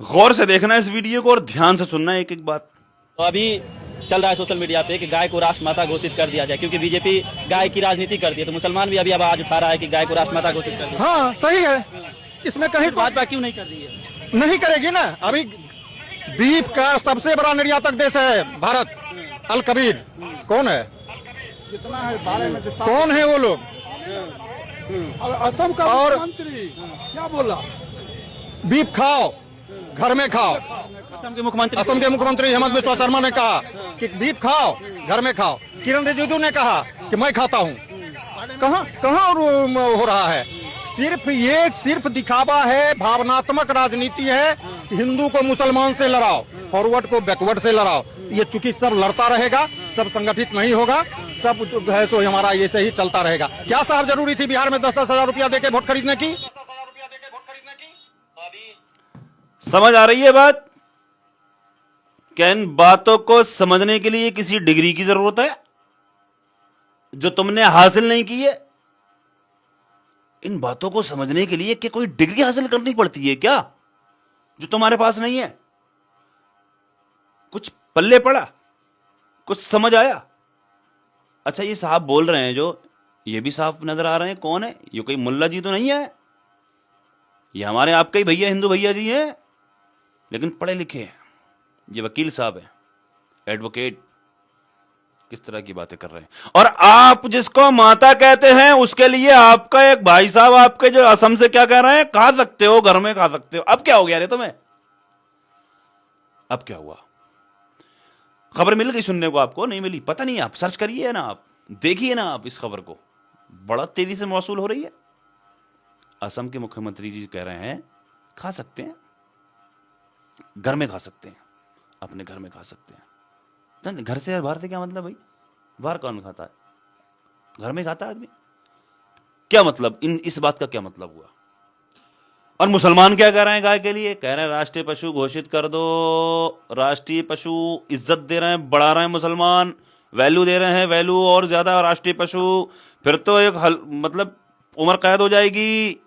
गौर से देखना इस वीडियो को और ध्यान से सुनना एक एक बात। तो अभी चल रहा है सोशल मीडिया पे कि गाय को राष्ट्रमाता घोषित कर दिया जाए, क्योंकि बीजेपी गाय की राजनीति करती है, तो मुसलमान भी अभी आवाज उठा रहा है कि गाय को राष्ट्रमाता घोषित कर दिया। हाँ सही है, इसमें कहीं तो भाजपा क्यों नहीं कर रही है? नहीं करेगी ना। अभी बीफ का सबसे बड़ा निर्यातक देश है भारत। अल कबीर कौन है? कितना है बारे में कौन है वो लोग? असम का और- मुख्यमंत्री क्या बोला? बीफ खाओ, घर में खाओ। असम के मुख्यमंत्री असम के मुख्यमंत्री हेमंत बिस्वा शर्मा ने कहा कि बीफ खाओ, घर में खाओ। किरण रिजिजू ने कहा कि मैं खाता हूँ। कहाँ कहाँ हो रहा है? सिर्फ दिखावा है, भावनात्मक राजनीति है कि हिंदू को मुसलमान से लड़ाओ, फॉरवर्ड को बैकवर्ड से लड़ाओ। ये चूंकि सब लड़ता रहेगा, सब संगठित नहीं होगा, सब जो है तो हमारा ऐसे ही चलता रहेगा। क्या साहब जरूरी थी बिहार में 10-10 हजार रुपया देके वोट खरीदने की? समझ आ रही है बात? क्या इन बातों को समझने के लिए किसी डिग्री की जरूरत है जो तुमने हासिल नहीं की है? इन बातों को समझने के लिए कि कोई डिग्री हासिल करनी पड़ती है क्या जो तुम्हारे पास नहीं है? कुछ पल्ले पड़ा, कुछ समझ आया? अच्छा, ये साहब बोल रहे हैं जो, ये भी साफ नजर आ रहे हैं कौन है? ये कोई मुल्ला जी तो नहीं है, ये हमारे आपके ही भैया, हिंदू भैया जी हैं, लेकिन पढ़े लिखे हैं। ये वकील साहब हैं, एडवोकेट। किस तरह की बातें कर रहे हैं? और आप जिसको माता कहते हैं उसके लिए आपका एक भाई साहब आपके जो असम से क्या कह रहे हैं, खा सकते हो, घर में खा सकते हो। अब क्या हो गया रे तुम्हें? अब क्या हुआ? खबर मिल गई सुनने को, आपको नहीं मिली पता नहीं, आप सर्च करिए ना, आप देखिए ना, आप इस खबर को बड़ा तेजी से मौसूल हो रही है। असम के मुख्यमंत्री जी कह रहे हैं खा सकते हैं, घर में खा सकते हैं, अपने घर में खा सकते हैं। घर से बाहर से क्या मतलब भाई? बाहर कौन खाता है? घर में खाता है आदमी। क्या मतलब? इस बात का क्या मतलब हुआ? और मुसलमान क्या कह रहे हैं गाय के लिए? कह रहे हैं राष्ट्रीय पशु घोषित कर दो। राष्ट्रीय पशु इज्जत दे रहे हैं, बढ़ा रहे हैं मुसलमान, वैल्यू दे रहे हैं, वैल्यू और ज्यादा। राष्ट्रीय पशु फिर तो एक मतलब उम्र कैद हो जाएगी,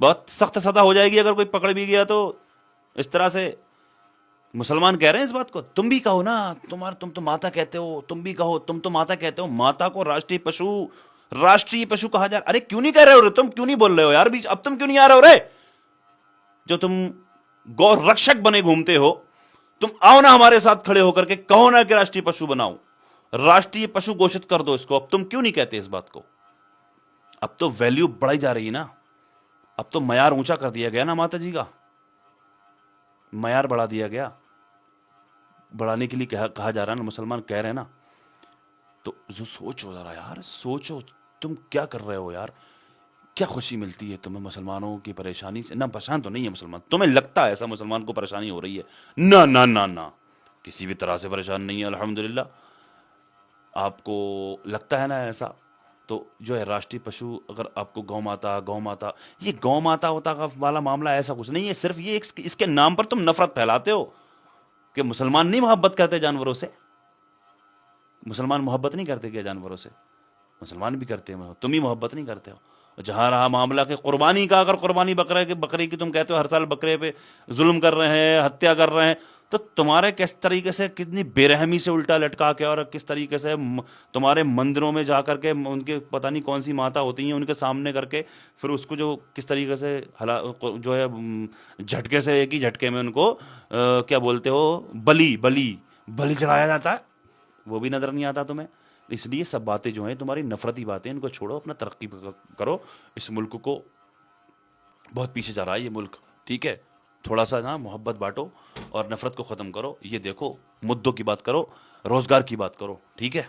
बहुत सख्त सजा हो जाएगी अगर कोई पकड़ भी गया तो। इस तरह से मुसलमान कह रहे हैं इस बात को। तुम भी कहो ना, तुम तो माता कहते हो, तुम भी कहो, तुम तो माता कहते हो। माता को राष्ट्रीय पशु कहा जा रहा। अरे क्यों नहीं कह रहे हो रे? तुम क्यों नहीं बोल रहे हो यार बीच? अब तुम क्यों नहीं आ रहे हो रे? जो तुम गौ रक्षक बने घूमते हो, तुम आओ ना हमारे साथ खड़े होकर के कहो ना कि राष्ट्रीय पशु बनाओ, राष्ट्रीय पशु घोषित कर दो इसको। अब तुम क्यों नहीं कहते इस बात को? अब तो वैल्यू बढ़ाई जा रही है ना, अब तो मयार ऊंचा कर दिया गया ना, माता जी का मयार बढ़ा दिया गया। बढ़ाने के लिए कहा जा रहा है ना, मुसलमान कह रहे हैं ना। तो जो सोचो जरा यार, सोचो तुम क्या कर रहे हो यार? क्या खुशी मिलती है तुम्हें मुसलमानों की परेशानी से? ना परेशान तो नहीं है मुसलमान, तुम्हें लगता है ऐसा मुसलमान को परेशानी हो रही है? ना ना ना ना, किसी भी तरह से परेशान नहीं है अल्हम्दुलिल्लाह। आपको लगता है ना ऐसा, तो जो है राष्ट्रीय पशु, अगर आपको गौ माता, ये गौ माता होता का वाला मामला ऐसा कुछ नहीं है। सिर्फ ये इसके नाम पर तुम नफरत फैलाते हो कि मुसलमान नहीं मोहब्बत करते जानवरों से। मुसलमान मोहब्बत नहीं करते क्या जानवरों से? मुसलमान भी करते हैं, तुम ही मोहब्बत नहीं करते हो। जहां रहा मामला के कुर्बानी का, अगर कुर्बानी बकरे की तुम कहते हो हर साल बकरे पे जुल्म कर रहे हैं, हत्या कर रहे हैं, तो तुम्हारे किस तरीके से, कितनी बेरहमी से उल्टा लटका के और किस तरीके से तुम्हारे मंदिरों में जाकर के उनके पता नहीं कौन सी माता होती हैं उनके सामने करके फिर उसको जो किस तरीके से जो है झटके से, एक ही झटके में उनको क्या बोलते हो, बलि चढ़ाया जाता है, वो भी नजर नहीं आता तुम्हें। इसलिए सब बातें जो हैं तुम्हारी नफरती बातें, इनको छोड़ो, अपना तरक्की करो। इस मुल्क को बहुत पीछे जा रहा है ये मुल्क, ठीक है? थोड़ा सा ना मोहब्बत बांटो और नफरत को ख़त्म करो। ये देखो, मुद्दों की बात करो, रोज़गार की बात करो, ठीक है?